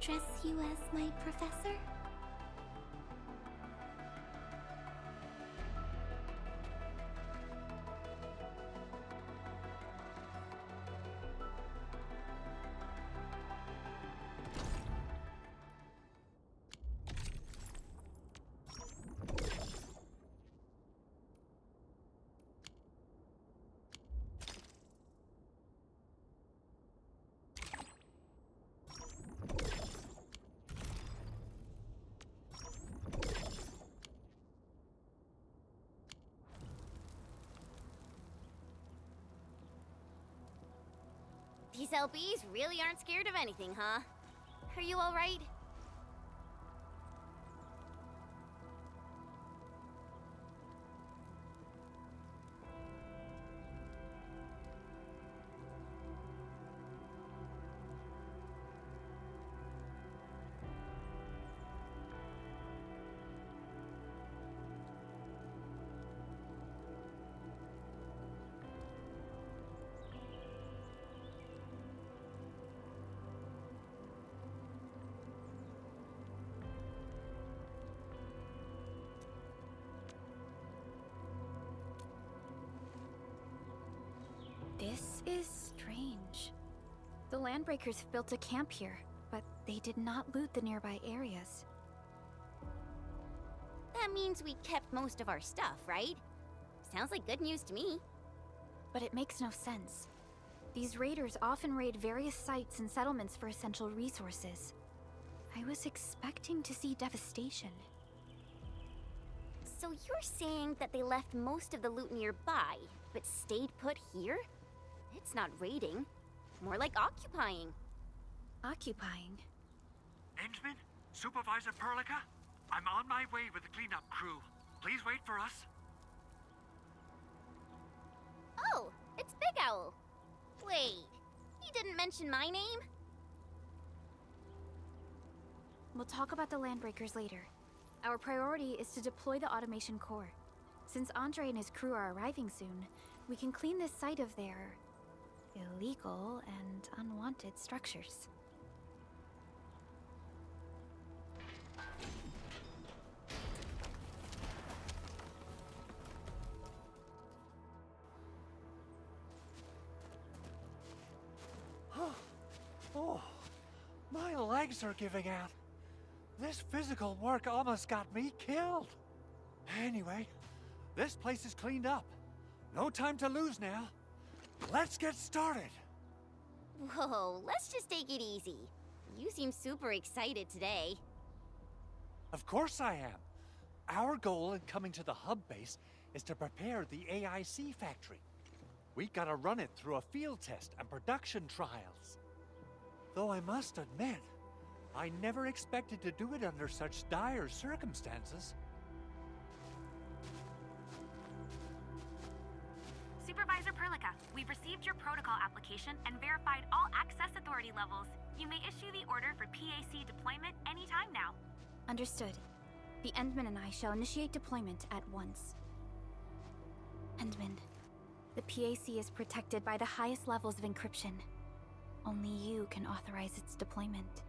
address you as my professor? These LBs really aren't scared of anything, huh? Are you alright? This is strange. The Landbreakers built a camp here, but they did not loot the nearby areas. That means we kept most of our stuff, right? Sounds like good news to me. But it makes no sense. These raiders often raid various sites and settlements for essential resources. I was expecting to see devastation. So you're saying that they left most of the loot nearby, but stayed put here? It's not raiding. More like occupying. Occupying? Endman? Supervisor Perlica? I'm on my way with the cleanup crew. Please wait for us. Oh, it's Big Owl. Wait, he didn't mention my name? We'll talk about the Landbreakers later. Our priority is to deploy the automation core. Since Andre and his crew are arriving soon, we can clean this site of their illegal and unwanted structures. Oh, my legs are giving out. This physical work almost got me killed. Anyway, this place is cleaned up. No time to lose now. Let's get started. Whoa, let's just take it easy. You seem super excited today. Of course I am. Our goal in coming to the hub base is to prepare the AIC factory. We gotta run it through a field test and production trials. Though I must admit, I never expected to do it under such dire circumstances. Supervisor Perlica, we've received your protocol application and verified all access authority levels. You may issue the order for PAC deployment anytime now. Understood. The Endman and I shall initiate deployment at once. Endman, the PAC is protected by the highest levels of encryption. Only you can authorize its deployment.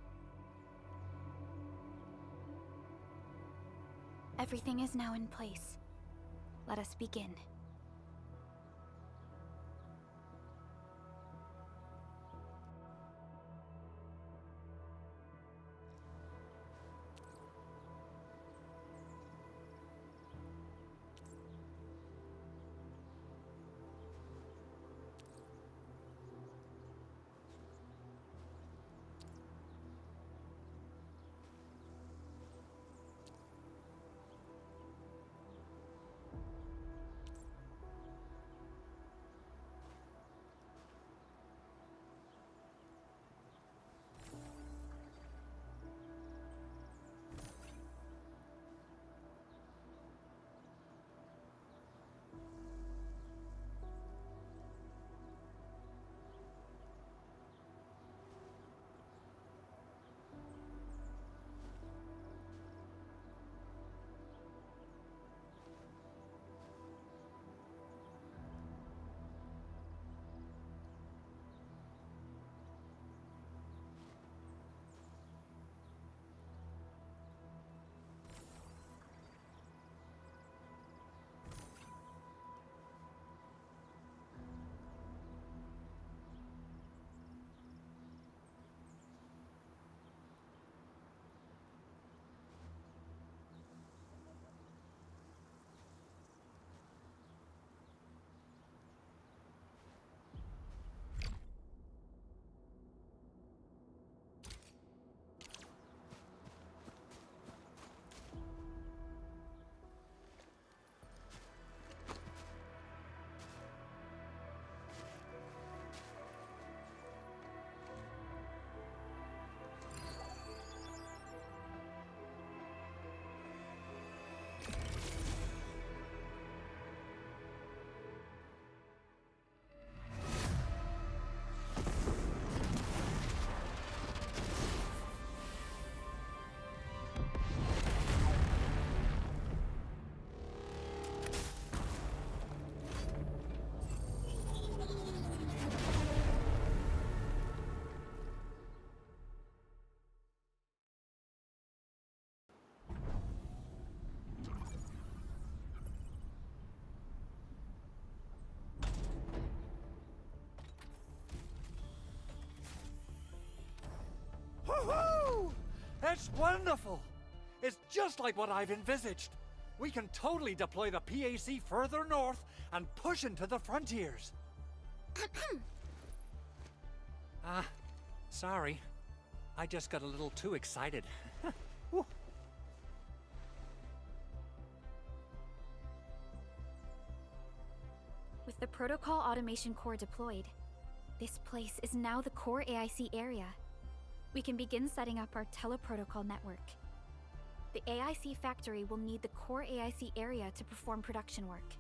Everything is now in place. Let us begin. That's wonderful! It's just like what I've envisaged. We can totally deploy the PAC further north and push into the frontiers. Sorry. I just got a little too excited. Whew. With the Protocol Automation Core deployed, this place is now the core AIC area. We can begin setting up our teleprotocol network. The AIC factory will need the core AIC area to perform production work.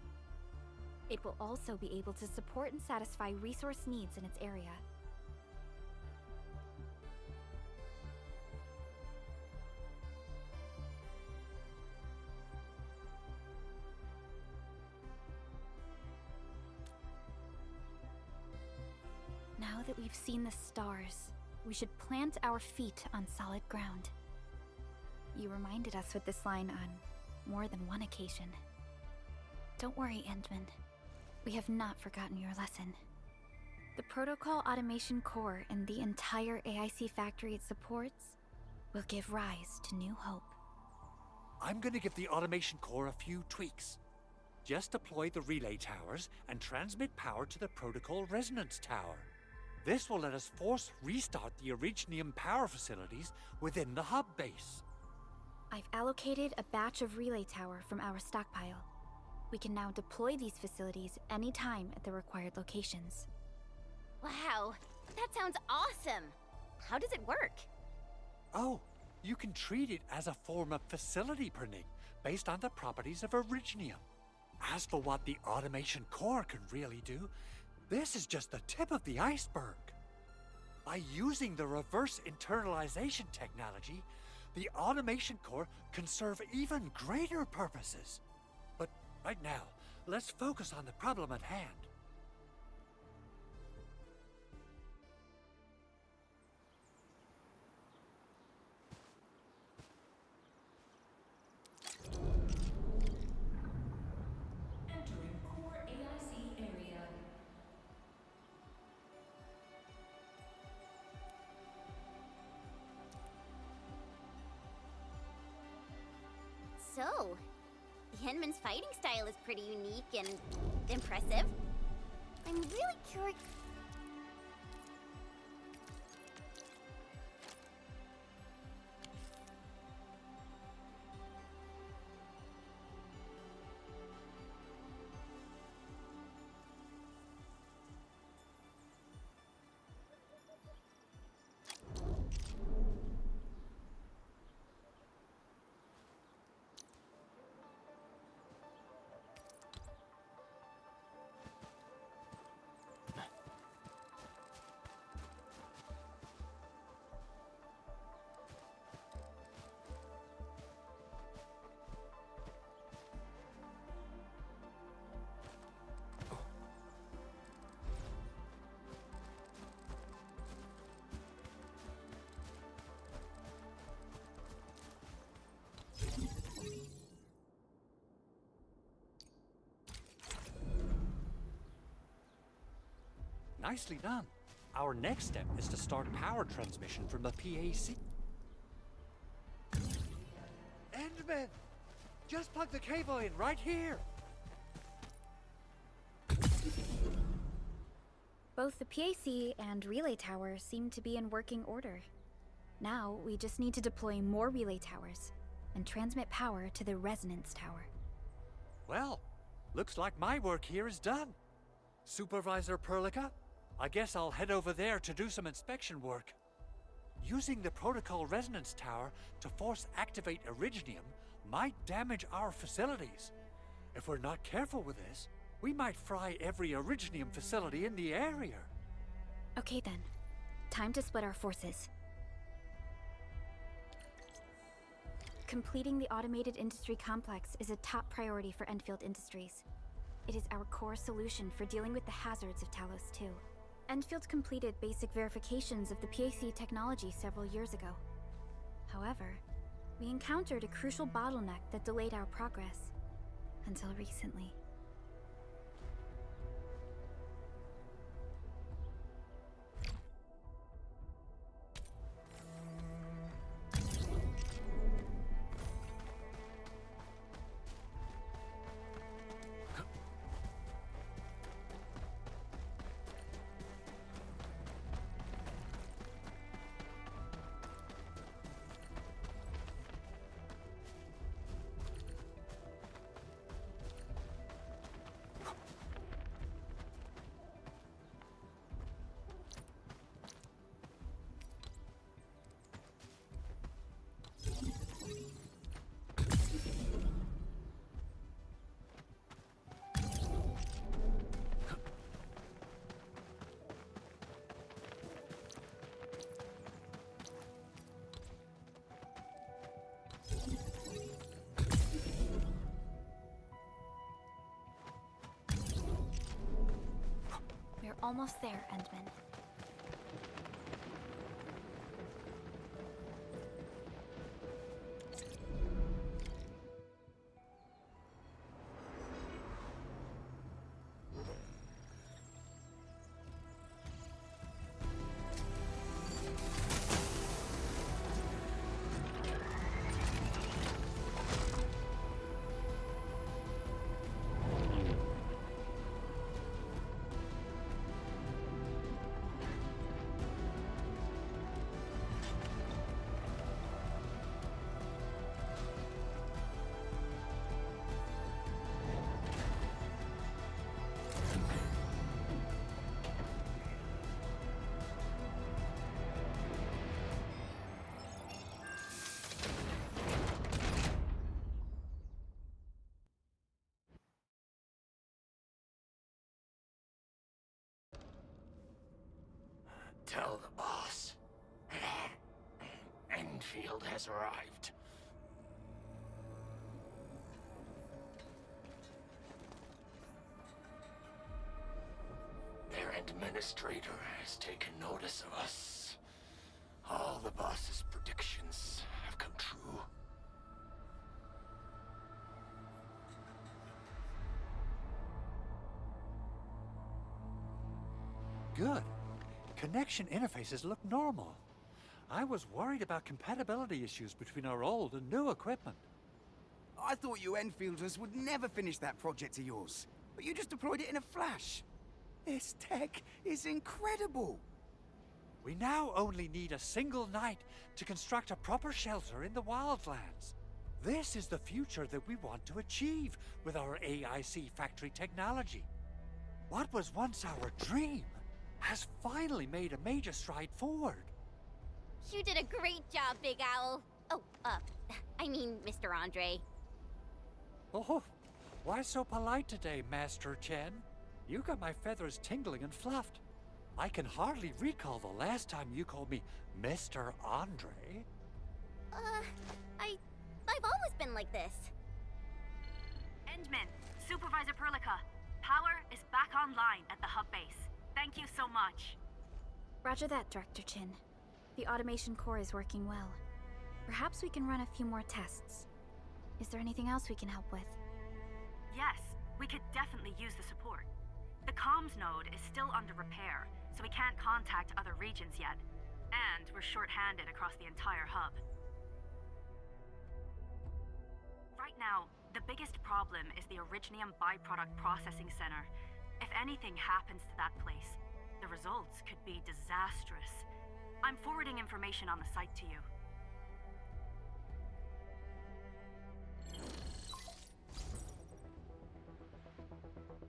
It will also be able to support and satisfy resource needs in its area. Now that we've seen the stars, we should plant our feet on solid ground. You reminded us with this line on more than one occasion. Don't worry, Endman. We have not forgotten your lesson. The Protocol Automation Core and the entire AIC factory it supports will give rise to new hope. I'm gonna give the automation core a few tweaks. Just deploy the relay towers and transmit power to the Protocol Resonance Tower. This will let us force restart the Originium power facilities within the hub base. I've allocated a batch of relay tower from our stockpile. We can now deploy these facilities anytime at the required locations. Wow, that sounds awesome! How does it work? Oh, you can treat it as a form of facility pernig based on the properties of Originium. As for what the automation core can really do, this is just the tip of the iceberg. By using the reverse internalization technology, the automation core can serve even greater purposes. But right now, let's focus on the problem at hand. Entering core AIC area. So, Henman's fighting style is pretty unique and impressive. I'm really curious. Nicely done. Our next step is to start power transmission from the PAC. Endman! Just plug the cable in right here! Both the PAC and relay tower seem to be in working order. Now, we just need to deploy more relay towers and transmit power to the resonance tower. Well, looks like my work here is done. Supervisor Perlica, I guess I'll head over there to do some inspection work. Using the Protocol Resonance Tower to force activate Originium might damage our facilities. If we're not careful with this, we might fry every Originium facility in the area. Okay then, time to split our forces. Completing the automated industry complex is a top priority for Enfield Industries. It is our core solution for dealing with the hazards of Talos 2. Enfield completed basic verifications of the PAC technology several years ago. However, we encountered a crucial bottleneck that delayed our progress. Until recently. almost there, Endman. Tell the boss. Enfield has arrived. Their administrator has taken notice of us. All the boss's predictions have come true. Good. Connection interfaces look normal. I was worried about compatibility issues between our old and new equipment. I thought you Enfielders would never finish that project of yours, but you just deployed it in a flash. This tech is incredible. We now only need a single night to construct a proper shelter in the wildlands. This is the future that we want to achieve with our AIC factory technology. What was once our dream has finally made a major stride forward. You did a great job, Big Owl. Oh, I mean, Mr. Andre. Oh, why so polite today, Master Chen? You got my feathers tingling and fluffed. I can hardly recall the last time you called me Mr. Andre. I've always been like this. Endman, Supervisor Perlica, power is back online at the hub base. Thank you so much. Roger that, Director Chin. The automation core is working well. Perhaps we can run a few more tests. Is there anything else we can help with? Yes, we could definitely use the support. The comms node is still under repair, so we can't contact other regions yet. And we're short-handed across the entire hub. Right now, the biggest problem is the Originium byproduct processing center. If anything happens to that place, the results could be disastrous. I'm forwarding information on the site to you.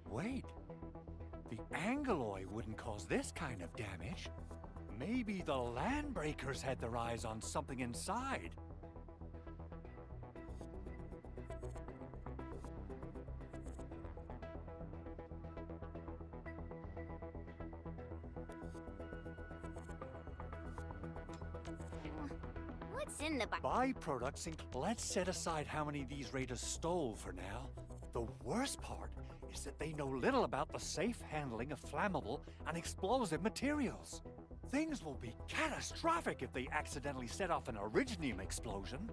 Wait, the Angeloy wouldn't cause this kind of damage. Maybe the Landbreakers had their eyes on something inside. What's in the Byproducts let's set aside how many these raiders stole for now. The worst part is that they know little about the safe handling of flammable and explosive materials. Things will be catastrophic if they accidentally set off an Originium explosion.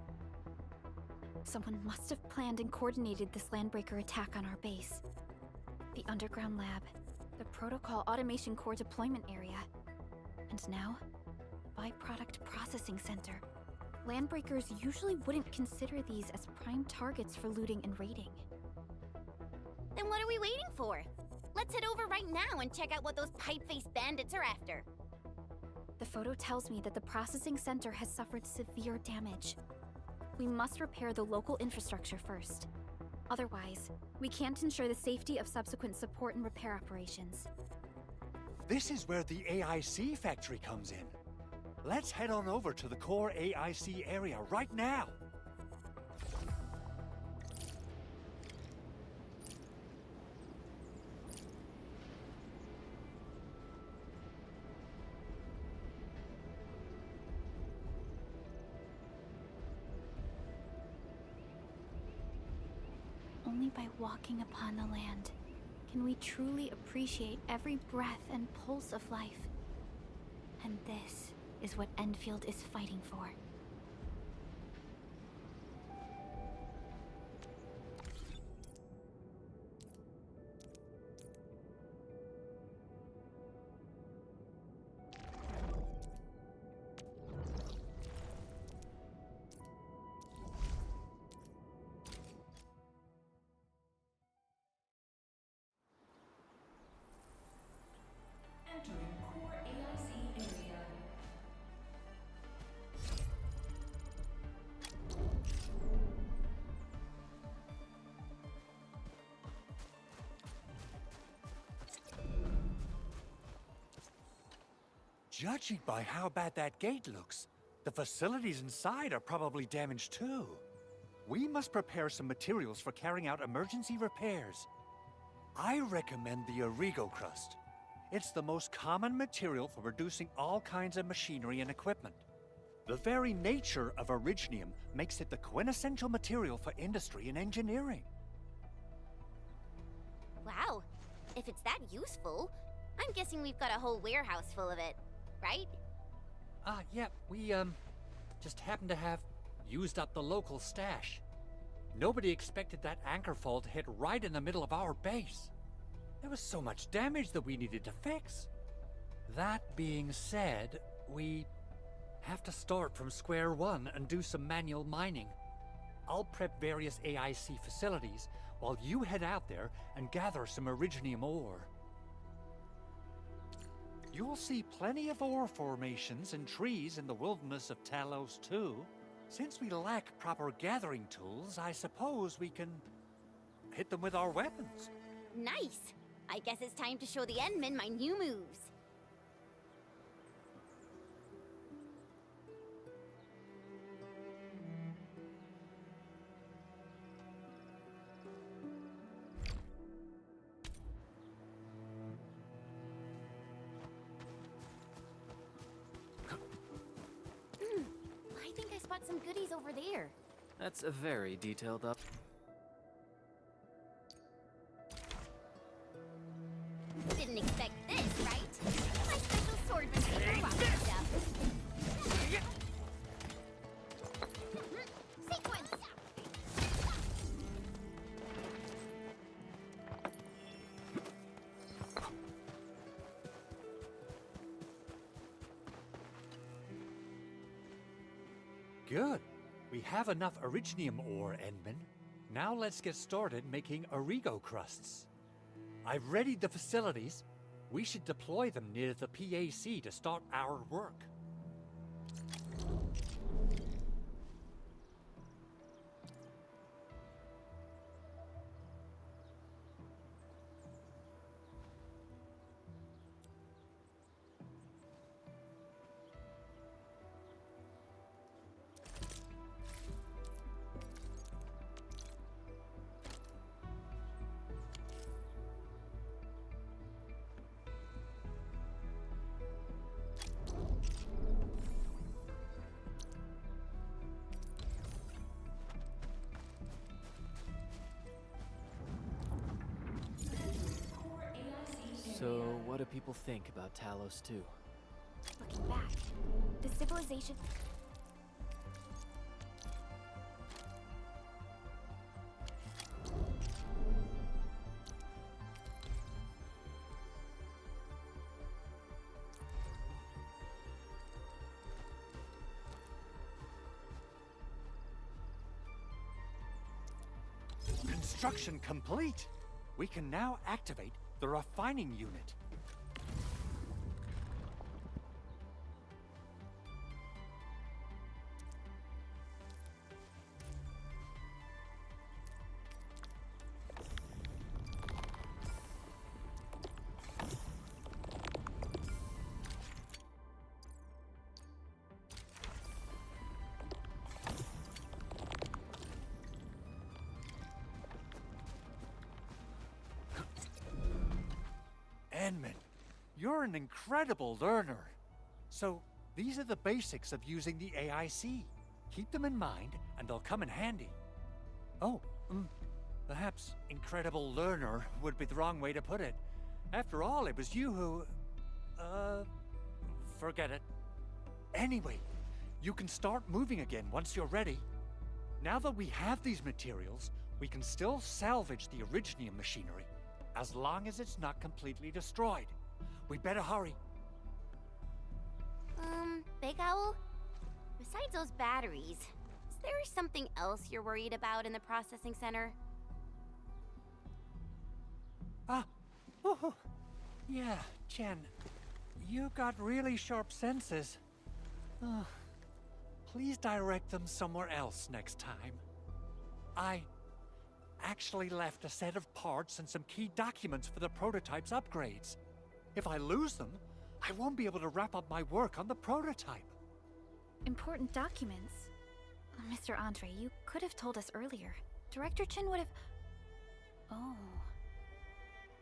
Someone must have planned and coordinated this Landbreaker attack on our base. The underground lab, the protocol automation core deployment area, and now, the byproduct processing center. Landbreakers usually wouldn't consider these as prime targets for looting and raiding. Then what are we waiting for? Let's head over right now and check out what those pipe-faced bandits are after. The photo tells me that the processing center has suffered severe damage. We must repair the local infrastructure first. Otherwise, we can't ensure the safety of subsequent support and repair operations. This is where the AIC factory comes in. Let's head on over to the core AIC area right now. Only by walking upon the land can we truly appreciate every breath and pulse of life. And this is what Enfield is fighting for. Entering core AIC area. Judging by how bad that gate looks, the facilities inside are probably damaged too. We must prepare some materials for carrying out emergency repairs. I recommend the Origo crust. It's the most common material for producing all kinds of machinery and equipment. The very nature of originium makes it the quintessential material for industry and engineering. Wow, if it's that useful, I'm guessing we've got a whole warehouse full of it, right? Yeah, we, just happen to have used up the local stash. Nobody expected that anchor fall to hit right in the middle of our base. There was so much damage that we needed to fix. That being said, we have to start from square one and do some manual mining. I'll prep various AIC facilities while you head out there and gather some originium ore. You'll see plenty of ore formations and trees in the wilderness of Talos too. Since we lack proper gathering tools, I suppose we can hit them with our weapons. Nice! I guess it's time to show the Endmen my new moves. I think I spot some goodies over there. That's a very detailed up. Didn't expect this, right? My special swordsmanship for rock stuff. Sequence! Good. We have enough originium ore, Endman. Now let's get started making Origo crusts. I've readied the facilities. We should deploy them near the PAC to start our work. So, what do people think about Talos 2? Looking back, the civilization... Construction complete. We can now activate the refining unit. Enman, you're an incredible learner. So, these are the basics of using the AIC. Keep them in mind, and they'll come in handy. Oh, Perhaps incredible learner would be the wrong way to put it. After all, it was you who... forget it. Anyway, you can start moving again once you're ready. Now that we have these materials, we can still salvage the Originium machinery, as long as it's not completely destroyed. We better hurry. Big Owl? Besides those batteries, is there something else you're worried about in the processing center? Yeah, Jen. You got really sharp senses. Please direct them somewhere else next time. I actually left a set of parts and some key documents for the prototype's upgrades. If I lose them, I won't be able to wrap up my work on the prototype. Important documents? Mr. Andre, you could have told us earlier. Director Chin would have... Oh.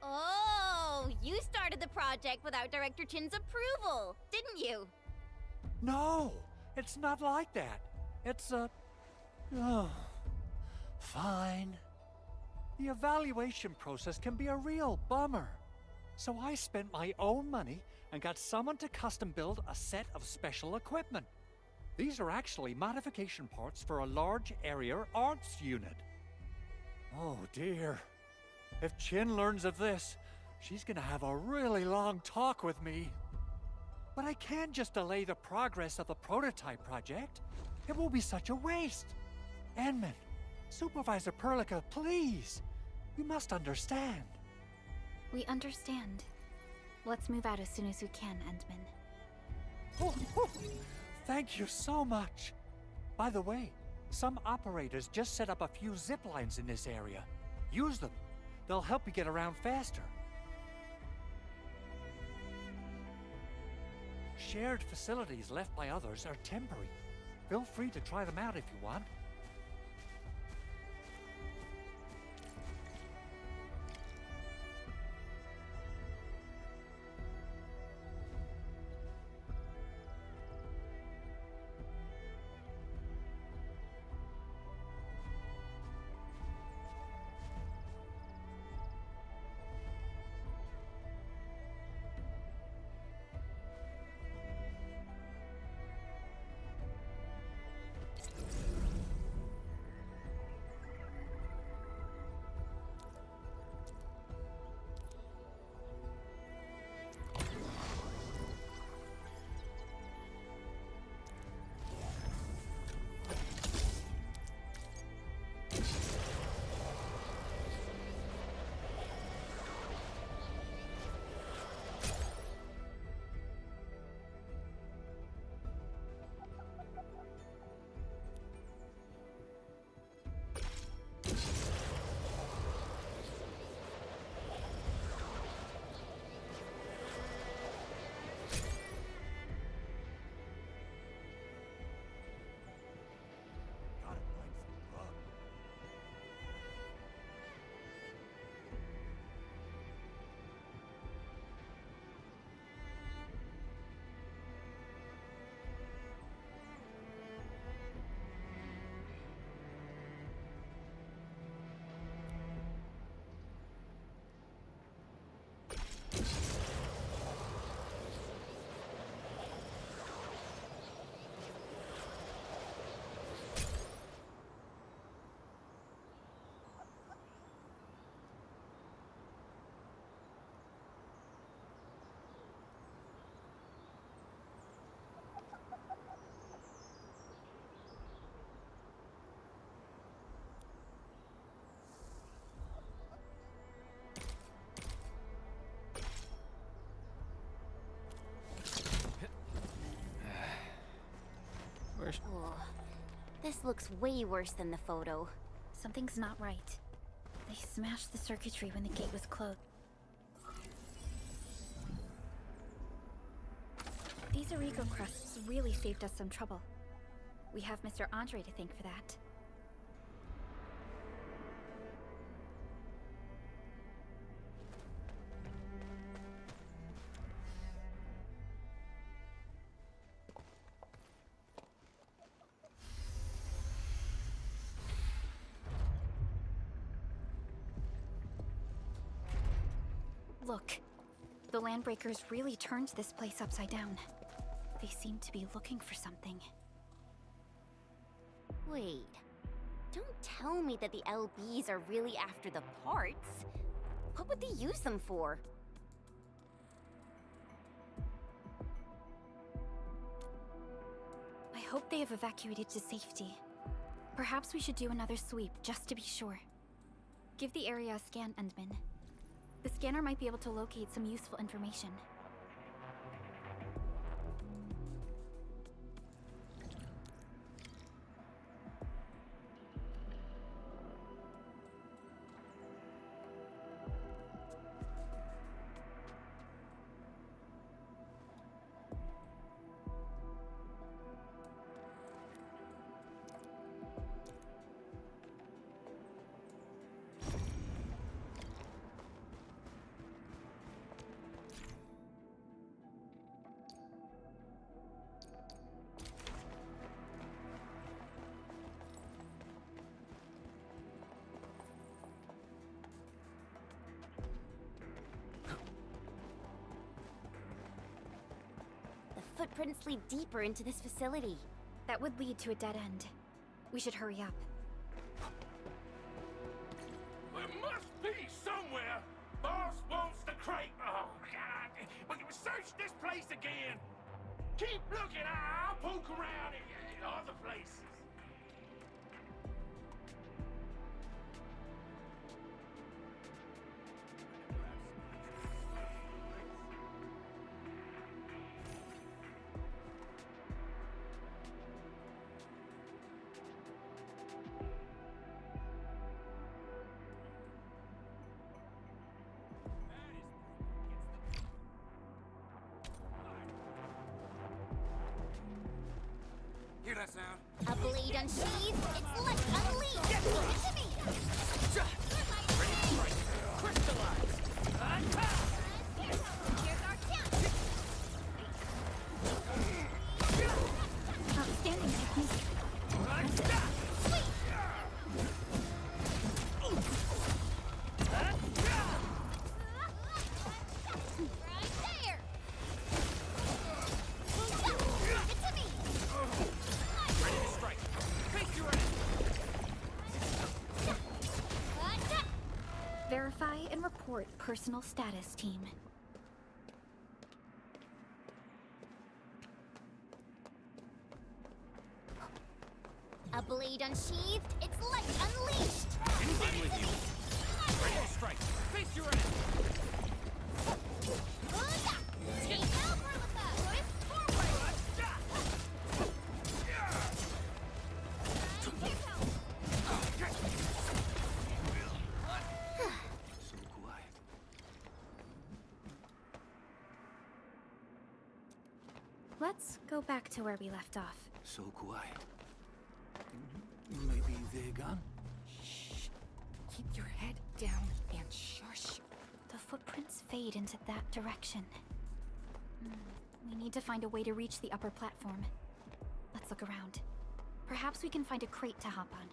Oh, you started the project without Director Chin's approval, didn't you? No, it's not like that. It's fine. The evaluation process can be a real bummer. So I spent my own money and got someone to custom build a set of special equipment. These are actually modification parts for a large area arts unit. Oh dear. If Chin learns of this, she's gonna have a really long talk with me. But I can't just delay the progress of the prototype project. It will be such a waste. Enman, Supervisor Perlica, please. You must understand. We understand. Let's move out as soon as we can, Endman. Thank you so much. By the way, some operators just set up a few zip lines in this area. Use them. They'll help you get around faster. Shared facilities left by others are temporary. Feel free to try them out if you want. Oh, this looks way worse than the photo. Something's not right. They smashed the circuitry when the gate was closed. These Origo crusts really saved us some trouble. We have Mr. Andre to thank for that. Look, the Landbreakers really turned this place upside down. They seem to be looking for something. Wait. Don't tell me that the LBs are really after the parts. What would they use them for? I hope they have evacuated to safety. Perhaps we should do another sweep, just to be sure. Give the area a scan, Endman. The scanner might be able to locate some useful information. The footprints lead deeper into this facility. That would lead to a dead end. We should hurry up. There must be somewhere. Boss wants the crate. Oh, God. We can search this place again. Keep looking. I'll poke around in other places. Hear that sound? A blade unsheathed, its light unleashed! Give it to me! Here's our chance! Outstanding technique. Sweet! Right there! Give it to me! Verify and report personal status, team. A blade unsheathed, its light unleashed! I'm with you. Ready to strike. Face your end. Take over with us! Twist forward! So quiet. Let's go back to where we left off. So quiet. Maybe they're gone? Shh. Keep your head down and shush. The footprints fade into that direction. We need to find a way to reach the upper platform. Let's look around. Perhaps we can find a crate to hop on.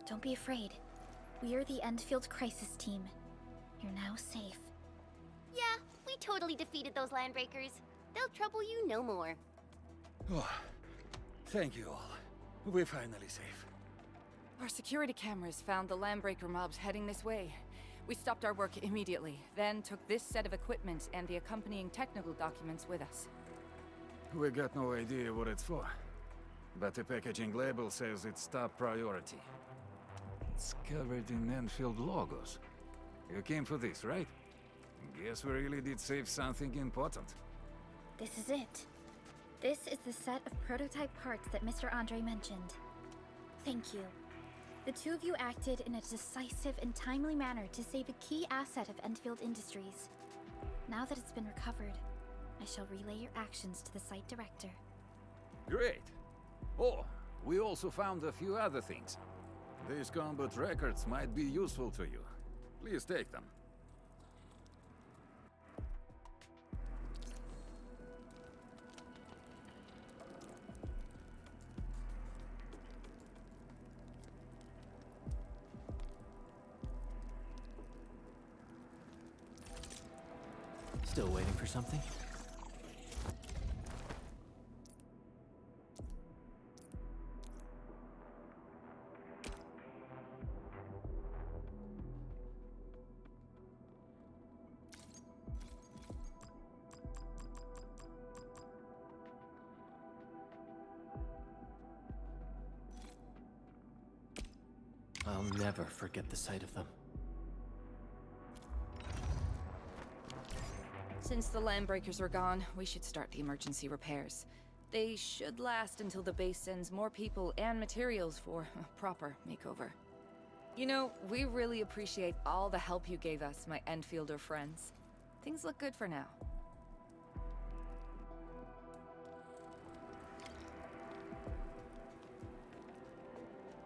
Don't be afraid. We are the Enfield Crisis Team. You're now safe. Yeah, we totally defeated those Landbreakers. They'll trouble you no more. Oh, thank you all. We're finally safe. Our security cameras found the Landbreaker mobs heading this way. We stopped our work immediately, then took this set of equipment and the accompanying technical documents with us. We got no idea what it's for. But the packaging label says it's top priority. It's covered in Enfield logos. You came for this, right? Guess we really did save something important. This is it. This is the set of prototype parts that Mr. Andre mentioned. Thank you. The two of you acted in a decisive and timely manner to save a key asset of Enfield Industries. Now that it's been recovered, I shall relay your actions to the site director. Great. Oh, we also found a few other things. These combat records might be useful to you. Please take them. Still waiting for something? I'll never forget the sight of them. Since the Landbreakers are gone, we should start the emergency repairs. They should last until the base sends more people and materials for a proper makeover. You know, we really appreciate all the help you gave us, my Enfielder friends. Things look good for now.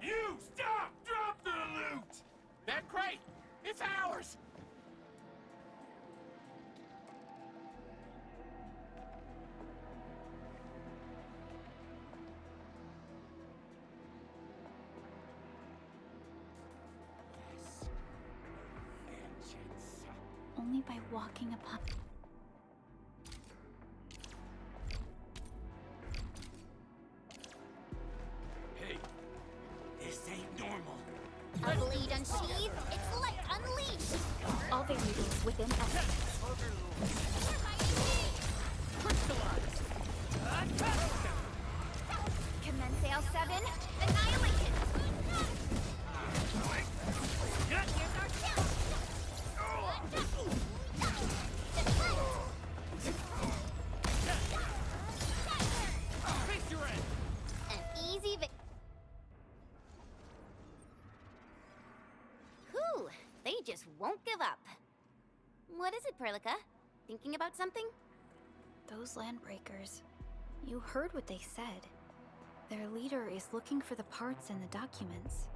You stop! Drop the loot! That crate! It's ours! Yes. Vengeance. Only by walking upon... Hey, this ain't normal. A blade unsheathed, its light unleashed! All variables within essence. Commence L7, annihilate it! Here's our chance! An easy Whew, they just won't give up. What is it, Perlica? Thinking about something? Those Landbreakers. You heard what they said. Their leader is looking for the parts and the documents.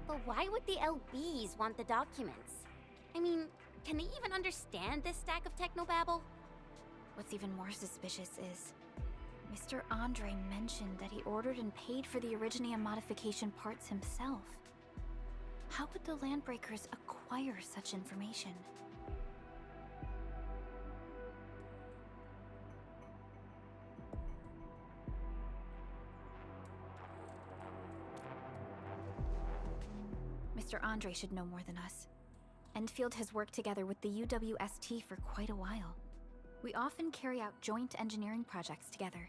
But why would the LBs want the documents? I mean, can they even understand this stack of technobabble? What's even more suspicious is... Mr. Andre mentioned that he ordered and paid for the Originium modification parts himself. How would the Landbreakers acquire such information? Mr. Andre should know more than us. Enfield has worked together with the UWST for quite a while. We often carry out joint engineering projects together.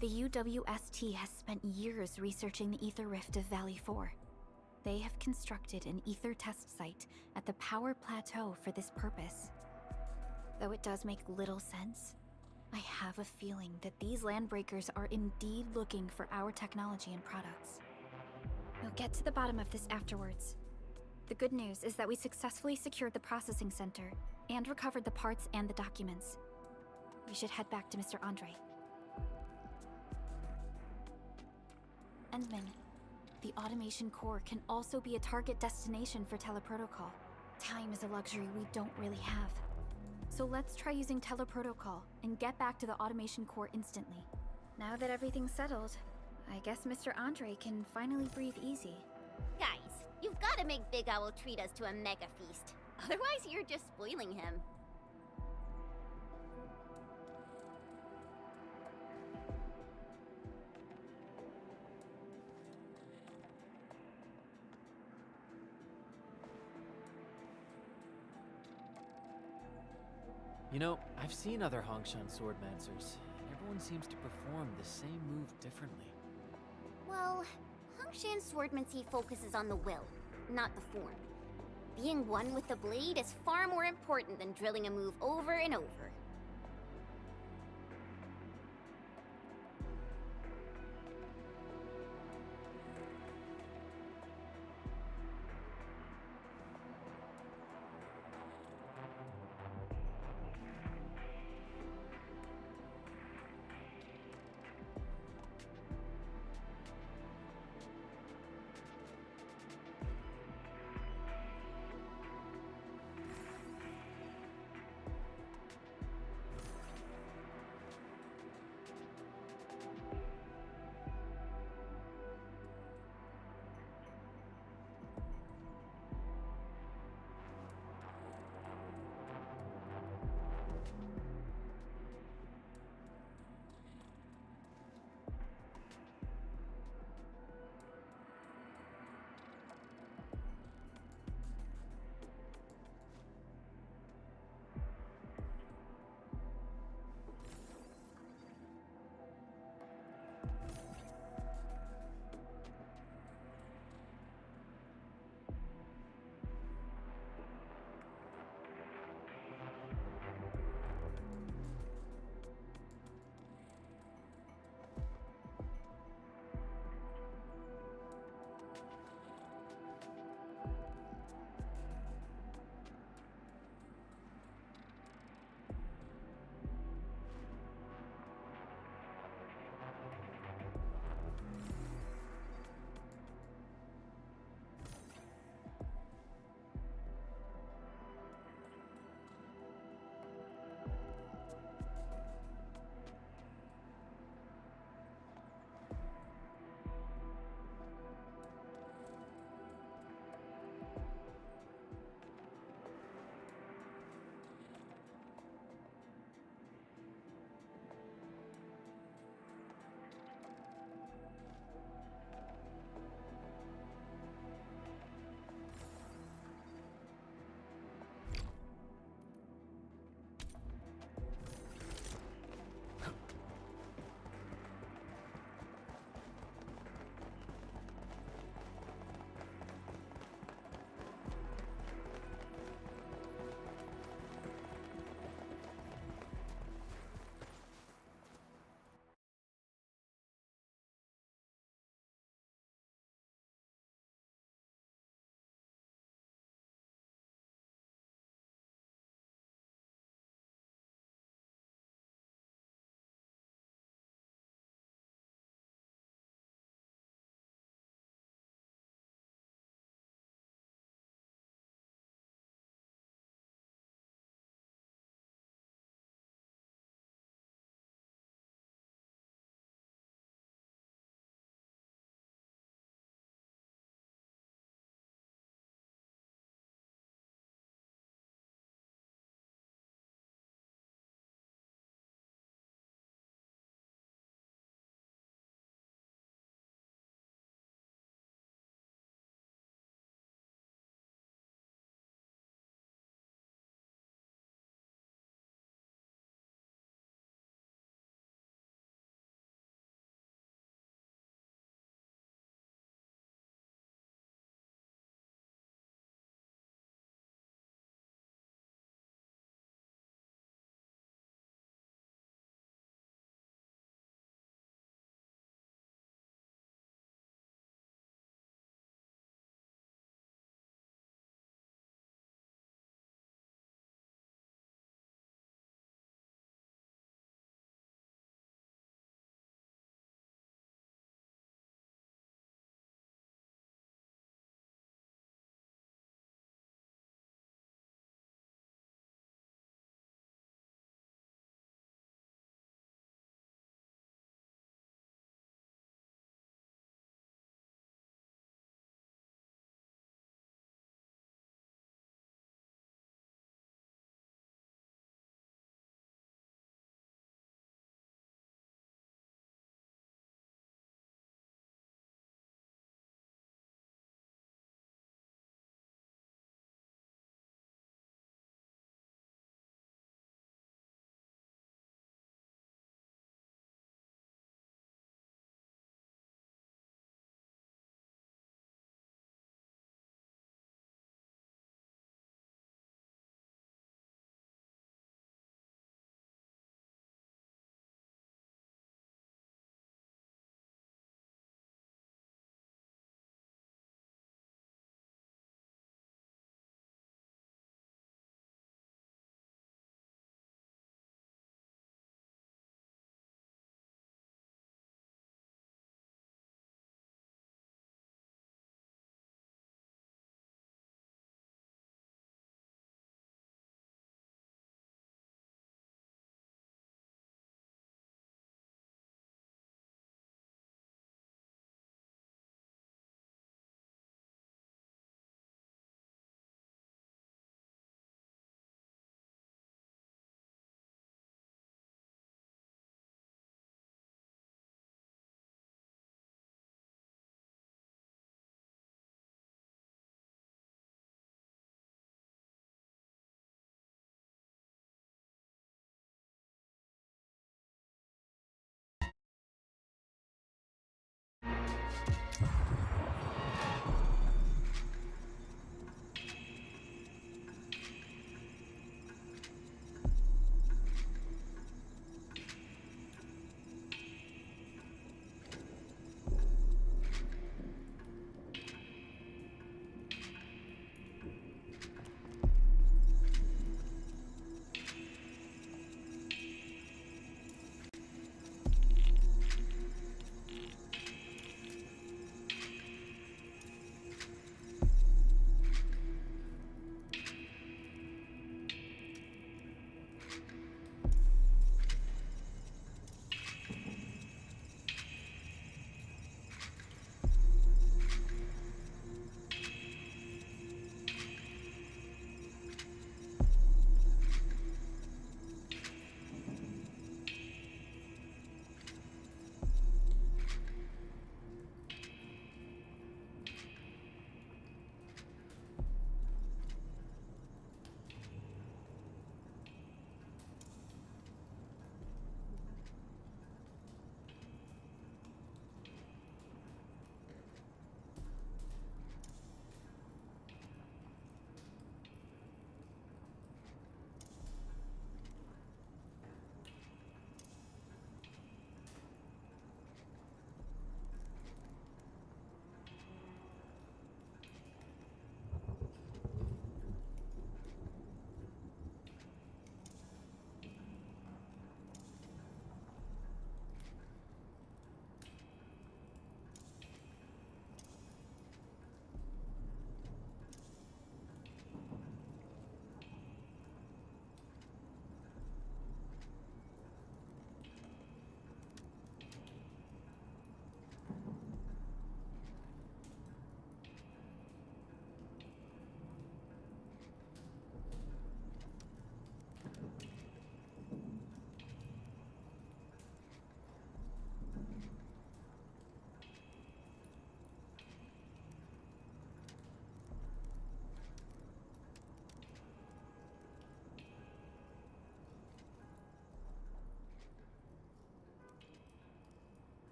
The UWST has spent years researching the ether rift of Valley 4. They have constructed an ether test site at the Power Plateau for this purpose. Though it does make little sense, I have a feeling that these Landbreakers are indeed looking for our technology and products. We'll get to the bottom of this afterwards. The good news is that we successfully secured the processing center and recovered the parts and the documents. We should head back to Mr. Andre. Endman, the automation core can also be a target destination for teleprotocol. Time is a luxury we don't really have. So let's try using teleprotocol and get back to the automation core instantly. Now that everything's settled, I guess Mr. Andre can finally breathe easy. Guys, you've gotta make Big Owl treat us to a mega feast. Otherwise, you're just spoiling him. You know, I've seen other Hongshan swordmancers, and everyone seems to perform the same move differently. Well, Hongshan swordmancy focuses on the will, not the form. Being one with the blade is far more important than drilling a move over and over.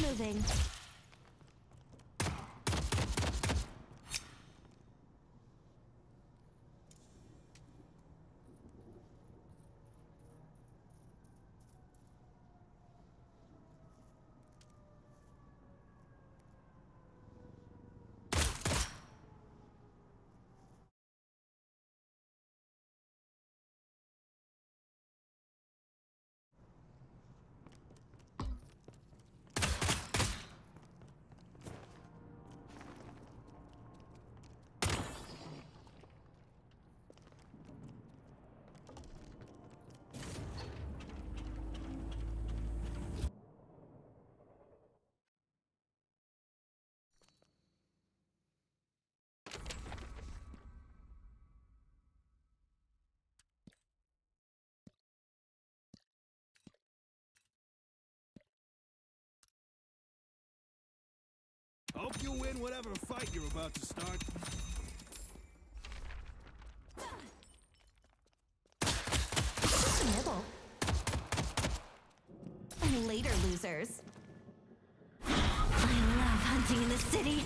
moving. Hope you win whatever fight you're about to start. Nibble. Later, losers. I love hunting in the city.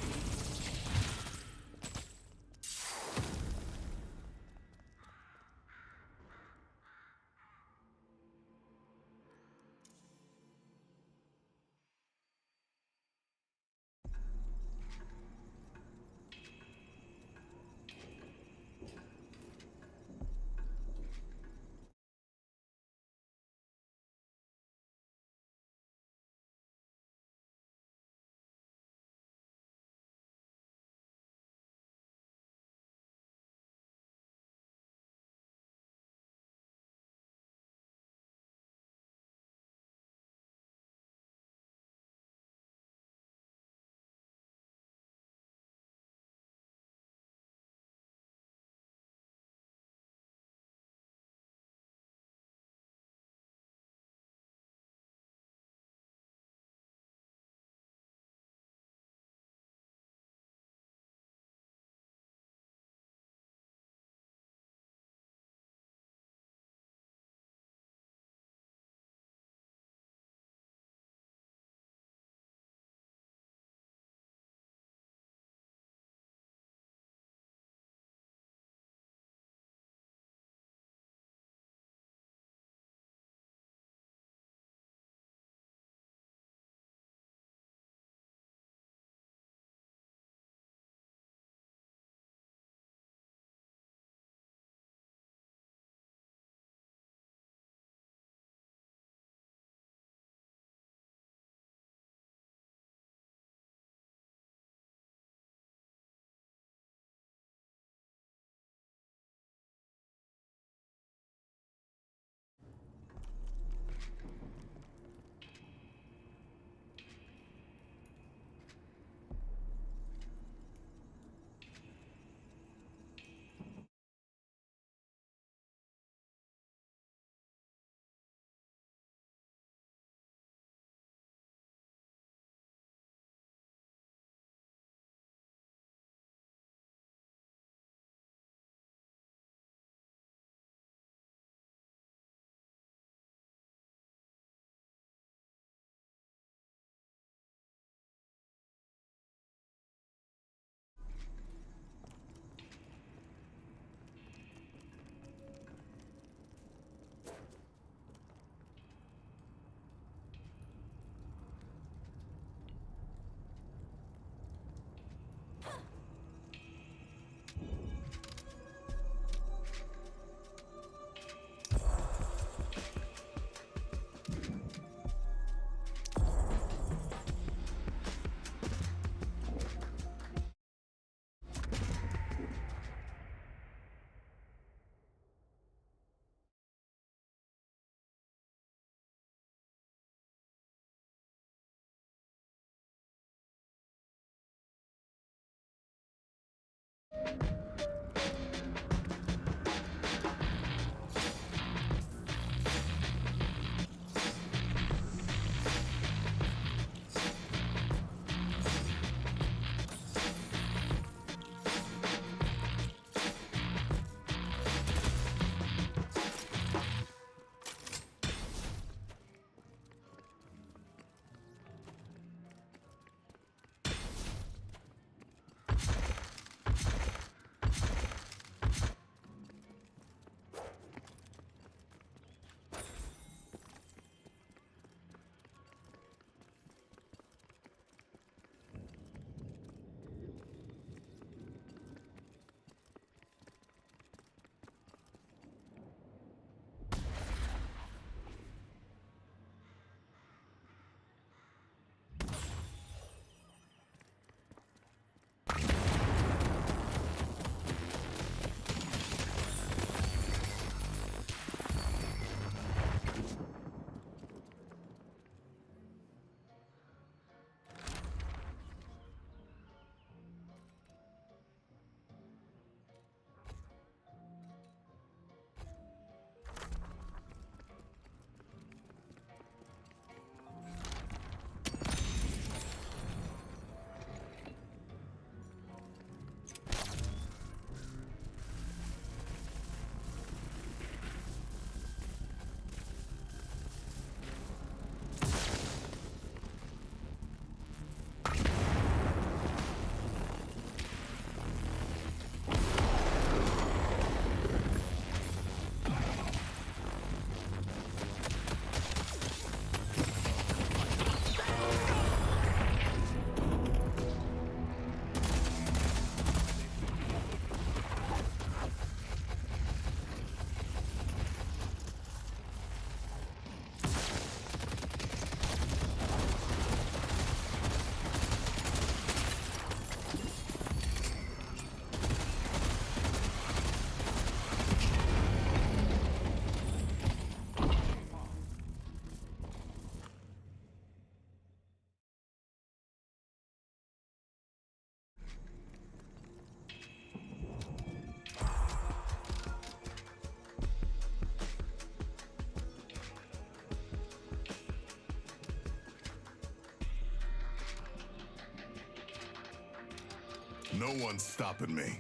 No one's stopping me.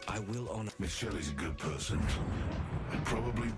I will honor. Michelle's a good person. And probably...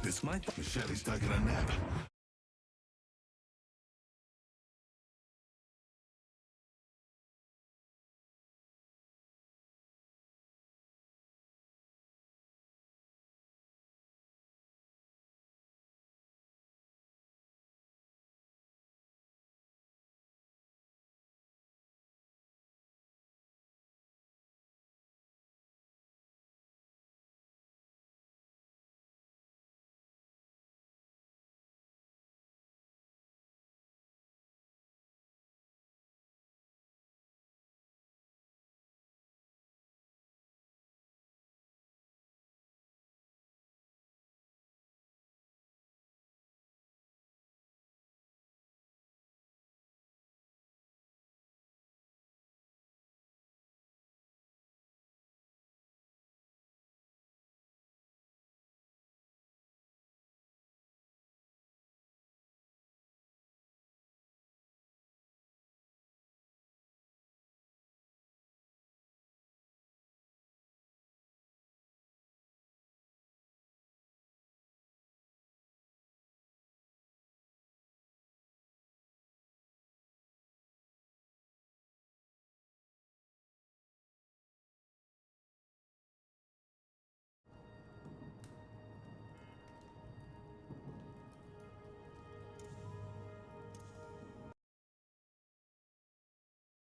This might... Michelle's taking a nap.